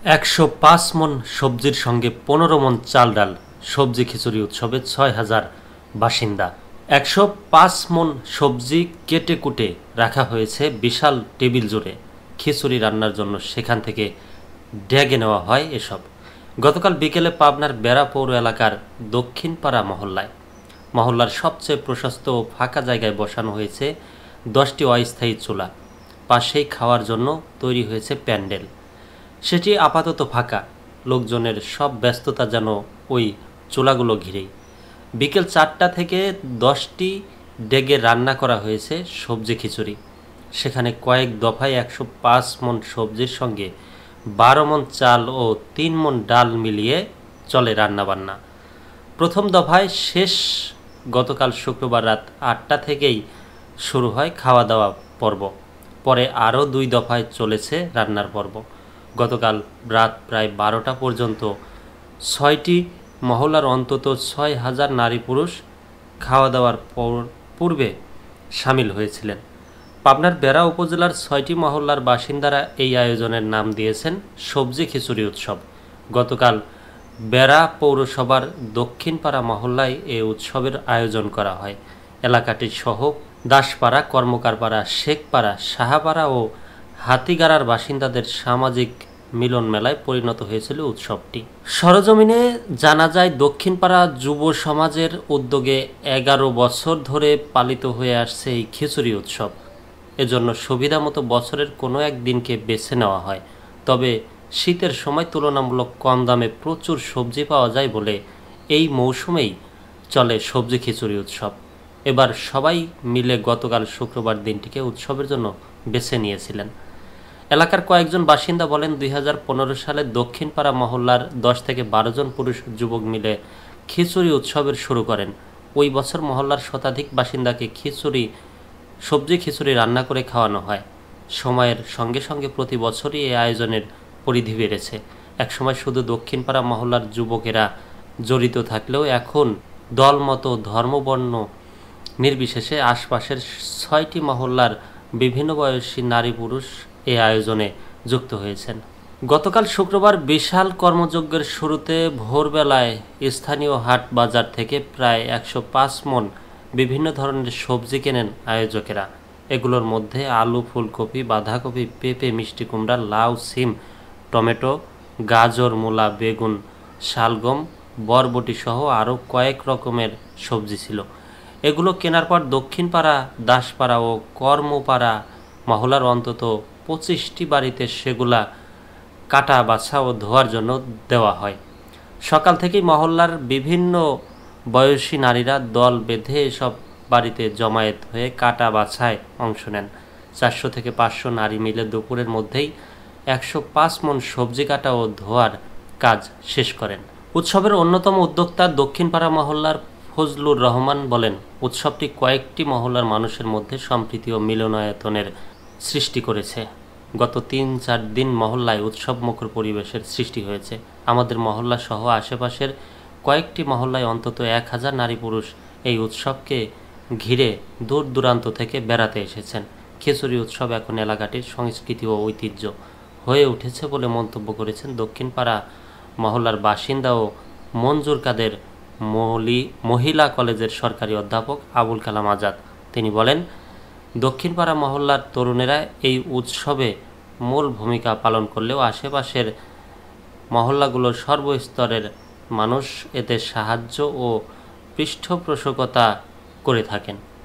১০৫ মণ সবজির সঙ্গে ১৫ মণ চাল ডাল সবজি খিচুড়ি উৎসবে ৬,০০০ বাসিন্দা। ১০৫ মণ সবজি কেটে কুটে রাখা হয়েছে বিশাল টেবিল জুড়ে খিচুড়ি রান্নার জন্য। সেখান থেকে ডেগে নেওয়া হয় এসব। গতকাল বিকেলে পাবনার বেড়া পৌর এলাকার দক্ষিণপাড়া মহল্লার সবচেয়ে প্রশস্ত ও ফাঁকা জায়গায় বসানো হয়েছে ১০টি অস্থায়ী চুলা। পাশেই খাওয়ার জন্য তৈরি হয়েছে প্যান্ডেল। সেটি আপাতত ফাঁকা, লোকজনের সব ব্যস্ততা যেন ওই চুলাগুলো ঘিরেই। বিকেল ৪টা থেকে ১০টি ডেগে রান্না করা হয়েছে সবজি খিচুড়ি। সেখানে কয়েক দফায় ১০৫ মণ সবজির সঙ্গে ১২ মণ চাল ও ৩ মণ ডাল মিলিয়ে চলে রান্নাবান্না। প্রথম দফায় শেষ গতকাল শুক্রবার রাত ৮টা থেকেই শুরু হয় খাওয়া দাওয়া পর্ব। পরে আরও ২ দফায় চলেছে রান্নার পর্ব। গতকাল রাত প্রায় ১২টা পর্যন্ত ৬টি মহল্লার অন্তত ৬,০০০ নারী পুরুষ খাওয়া দাওয়ার পূর্বে সামিল হয়েছিলেন। পাবনার বেড়া উপজেলার ৬টি মহল্লার বাসিন্দারা এই আয়োজনের নাম দিয়েছেন সবজি খিচুড়ি উৎসব। গতকাল বেড়া পৌরসভার দক্ষিণপাড়া মহল্লায় এ উৎসবের আয়োজন করা হয়। এলাকাটি সহ দাসপাড়া, কর্মকারপাড়া, শেখপাড়া, সাহাপাড়া ও হাতিগাড়ার বাসিন্দাদের সামাজিক মিলন মেলায় পরিণত হয়েছিল উৎসবটি। সরজমিনে জানা যায়, দক্ষিণপাড়া যুব সমাজের উদ্যোগে ১১ বছর ধরে পালিত হয়ে আসছে এই খিচুড়ি উৎসব। এজন্য সুবিধা মতো বছরের কোনো এক দিনকে বেছে নেওয়া হয়। তবে শীতের সময় তুলনামূলক কম দামে প্রচুর সবজি পাওয়া যায় বলে এই মৌসুমেই চলে সবজি খিচুড়ি উৎসব। এবার সবাই মিলে গতকাল শুক্রবার দিনটিকে উৎসবের জন্য বেছে নিয়েছিলেন। এলাকার কয়েকজন বাসিন্দা বলেন, ২০১৫ সালে দক্ষিণপাড়া মহল্লার ১০ থেকে ১২ জন পুরুষ যুবক মিলে খিচুড়ি উৎসবের শুরু করেন। ওই বছর মহল্লার শতাধিক বাসিন্দাকে সবজি খিচুড়ি রান্না করে খাওয়ানো হয়। সময়ের সঙ্গে সঙ্গে প্রতি বছরই এই আয়োজনের পরিধি বেড়েছে। একসময় শুধু দক্ষিণপাড়া মহল্লার যুবকেরা জড়িত থাকলেও এখন দলমত, ধর্মবর্ণ নির্বিশেষে আশপাশের ৬টি মহল্লার বিভিন্ন বয়সী নারী পুরুষ এই আয়োজনে যুক্ত হয়েছেন। গতকাল শুক্রবার বিশাল কর্মযজ্ঞের শুরুতে ভোরবেলায় স্থানীয় হাট বাজার থেকে প্রায় ১০৫ মণ বিভিন্ন ধরনের সবজি কেনেন আয়োজকেরা। এগুলোর মধ্যে আলু, ফুলকপি, বাঁধাকপি, পেঁপে, মিষ্টি কুমড়া, লাউ, সিম, টমেটো, গাজর, মূলা, বেগুন, শালগম, বরবটি সহ আরও কয়েক রকমের সবজি ছিল। এগুলো কেনার পর দক্ষিণপাড়া, দাসপাড়া ও কর্মপাড়া মহল্লার অন্তত ২৫টি বাড়িতে সেগুলা কাটা, বাছা ও ধোয়ার জন্য দেওয়া হয়। সকাল থেকেই মহল্লার বিভিন্ন বয়সী নারীরা দল বেঁধে এসব বাড়িতে জমায়েত হয়ে কাটা বাছায় অংশ নেন। ৪০০ থেকে ৫০০ নারী মিলে দুপুরের মধ্যেই ১০৫ মণ সবজি কাটা ও ধোয়ার কাজ শেষ করেন। উৎসবের অন্যতম উদ্যোক্তা দক্ষিণপাড়া মহল্লার ফজলুর রহমান বলেন, উৎসবটি কয়েকটি মহল্লার মানুষের মধ্যে সম্প্রীতি ও মিলনায়তনের সৃষ্টি করেছে। গত ৩-৪ দিন মহল্লায় উৎসবমুখর পরিবেশের সৃষ্টি হয়েছে। আমাদের মহল্লা সহ আশেপাশের কয়েকটি মহল্লায় অন্তত ১,০০০ নারী পুরুষ এই উৎসবকে ঘিরে দূর দূরান্ত থেকে বেড়াতে এসেছেন। খিচুড়ি উৎসব এখন এলাকাটির সংস্কৃতি ও ঐতিহ্য হয়ে উঠেছে বলে মন্তব্য করেছেন দক্ষিণপাড়া মহল্লার বাসিন্দা ও মঞ্জুর কাদের মহিলা কলেজের সরকারি অধ্যাপক আবুল কালাম আজাদ। তিনি বলেন, দক্ষিণপাড়া মহল্লার তরুণেরা এই উৎসবে মূল ভূমিকা পালন করলেও আশেপাশের মহল্লাগুলোর সর্বস্তরের মানুষ এতে সাহায্য ও পৃষ্ঠপোষকতা করে থাকেন।